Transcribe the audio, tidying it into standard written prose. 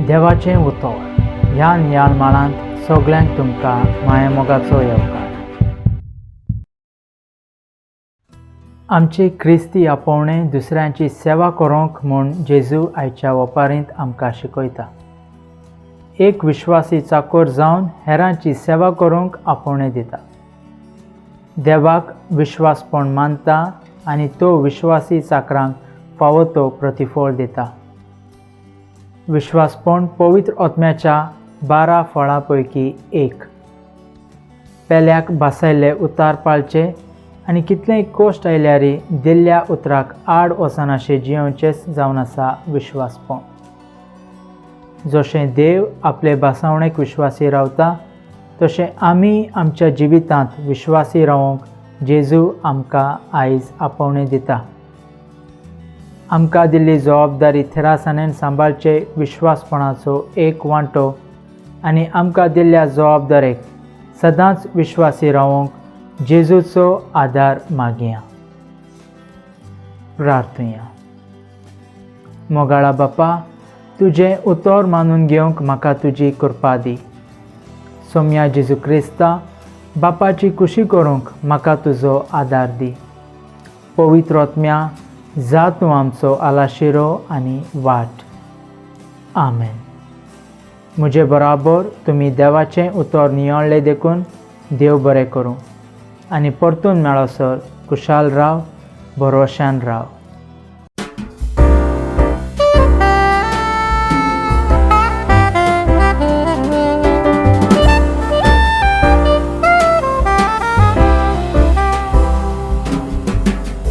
देवाचें उतर ह्या नियाळमाळांत सगल्यांक तुमकां मायेमोगाचो येवकार. आमची क्रिस्ती आपोवणें दुसऱ्यांची सेवा करूंक म्हूण जेजू आयच्या ओपारींत आमकां शिकयता. एक विश्वासी चाकोर जावन हेरांची सेवा करूंक आपोवणें दिता. देवाक विश्वासपण मानता आनी तो विश्वासी चाकरांक फावो तो प्रतिफळ दिता. विश्वासपण पवित्र आत्म्याच्या 12 फळां पैकी एक. पेल्याक भासायल्ले उतार पाळचे आनी कितलेंय कोश्ट आयल्यारी दिल्ल्या उतराक आड वचनाशें जियोवचेंच जावन आसा विश्वासपण. जशें देव आपले भासावणेक विश्वासी रावता तशें आमी आमच्या जिवितांत विश्वासी रावूंक जेजू आमकां आयज आपोवणें दिता. आमकां दिल्ली जबाबदारी थिरासानेन सांबाळचे विश्वासपणाचो एक वांटो आनी आमकां दिल्ल्या जबाबदारेक सदांच विश्वासी रावूंक जेजूचो आदार मागया. प्रार्थुया. मोगाळा बापा, तुजें उतर मानून घेवंक म्हाका तुजी कृपा दी. सोम्या जेजू क्रिस्ता, बापाची खुशी करूंक म्हाका तुजो आदार दी. पवित्र आत्म्या, जा तूं आमचो आलाशिरो आनी वाट. आमेन. म्हजे बराबर तुमी देवाचें उतर नियाळ्ळें देखून देव बरें करूं आनी परतून मेळसर खुशाल राव, भरोशान राव.